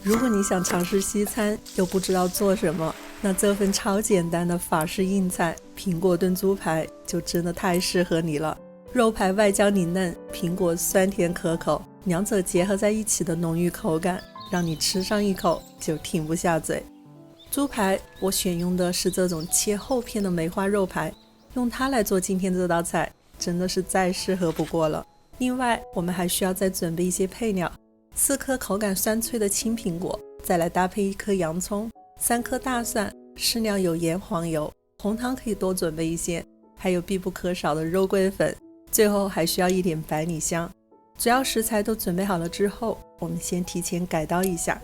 如果你想尝试西餐又不知道做什么，那这份超简单的法式硬菜苹果炖猪排就真的太适合你了。肉排外焦里嫩，苹果酸甜可口，两者结合在一起的浓郁口感，让你吃上一口就停不下嘴。猪排我选用的是这种切厚片的梅花肉排，用它来做今天这道菜真的是再适合不过了。另外我们还需要再准备一些配料，4颗口感酸脆的青苹果，再来搭配1颗洋葱，3颗大蒜，适量有盐黄油，红糖可以多准备一些，还有必不可少的肉桂粉，最后还需要一点百里香。主要食材都准备好了之后，我们先提前改刀一下。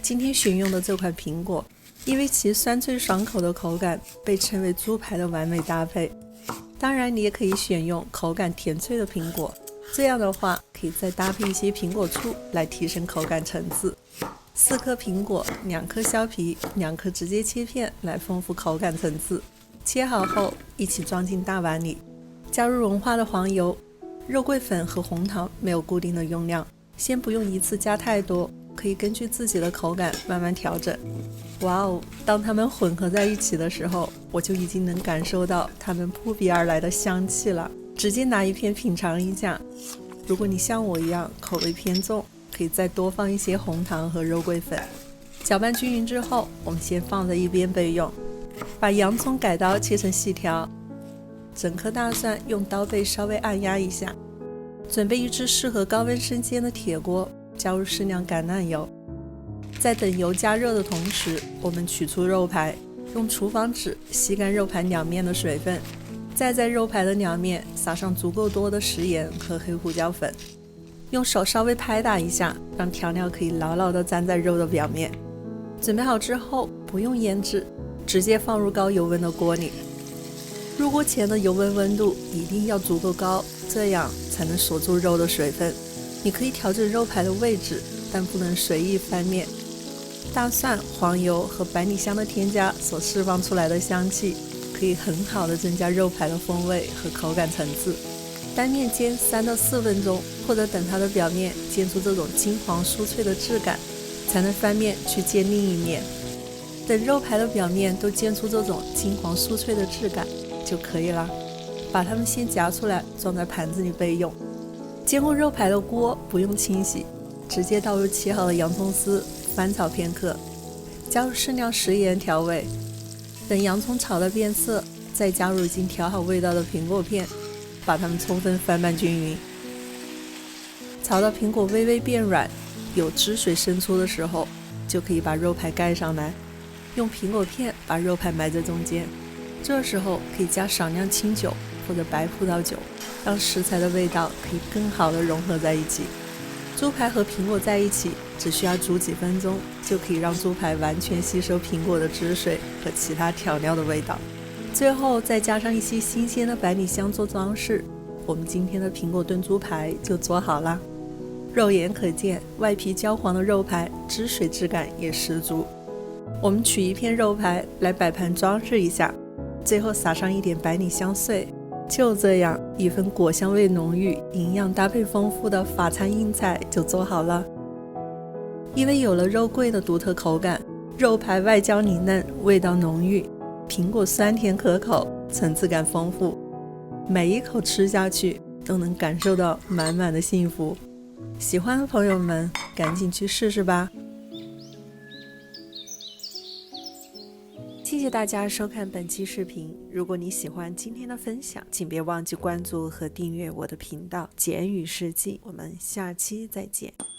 今天选用的这款苹果，因为其酸脆爽口的口感被称为猪排的完美搭配。当然你也可以选用口感甜脆的苹果，这样的话可以再搭配一些苹果醋来提升口感层次。4颗苹果，2颗削皮，2颗直接切片来丰富口感层次。切好后一起装进大碗里，加入融化的黄油，肉桂粉和红糖没有固定的用量，先不用一次加太多，可以根据自己的口感慢慢调整。哇哦，当它们混合在一起的时候，我就已经能感受到它们扑鼻而来的香气了。直接拿一片品尝一下。如果你像我一样口味偏重，可以再多放一些红糖和肉桂粉。搅拌均匀之后，我们先放在一边备用。把洋葱改刀切成细条，整颗大蒜用刀背稍微按压一下。准备一只适合高温生煎的铁锅，加入适量橄榄油。在等油加热的同时，我们取出肉排，用厨房纸吸干肉排两面的水分，再在肉排的两面撒上足够多的食盐和黑胡椒粉，用手稍微拍打一下，让调料可以牢牢地粘在肉的表面。准备好之后，不用腌制，直接放入高油温的锅里。入锅前的油温温度一定要足够高，这样才能锁住肉的水分。你可以调整肉排的位置，但不能随意翻面。大蒜、黄油和百里香的添加所释放出来的香气，可以很好的增加肉排的风味和口感层次。单面煎3到4分钟，或者等它的表面煎出这种金黄酥脆的质感，才能翻面去煎另一面。等肉排的表面都煎出这种金黄酥脆的质感就可以了。把它们先夹出来，装在盘子里备用。煎过肉排的锅不用清洗，直接倒入切好的洋葱丝，翻炒片刻，加入适量食盐调味。等洋葱炒得变色，再加入已经调好味道的苹果片，把它们充分翻拌均匀。炒到苹果微微变软，有汁水渗出的时候，就可以把肉排盖上来，用苹果片把肉排埋在中间。这时候可以加少量清酒或者白葡萄酒，让食材的味道可以更好的融合在一起。猪排和苹果在一起只需要煮几分钟，就可以让猪排完全吸收苹果的汁水和其他调料的味道。最后再加上一些新鲜的百里香做装饰，我们今天的苹果炖猪排就做好啦。肉眼可见，外皮焦黄的肉排汁水质感也十足。我们取一片肉排来摆盘装饰一下，最后撒上一点百里香碎。就这样，一份果香味浓郁、营养搭配丰富的法餐硬菜就做好了。因为有了肉桂的独特口感，肉排外焦里嫩，味道浓郁，苹果酸甜可口，层次感丰富，每一口吃下去都能感受到满满的幸福。喜欢的朋友们赶紧去试试吧。谢谢大家收看本期视频，如果你喜欢今天的分享，请别忘记关注和订阅我的频道简语世纪，我们下期再见。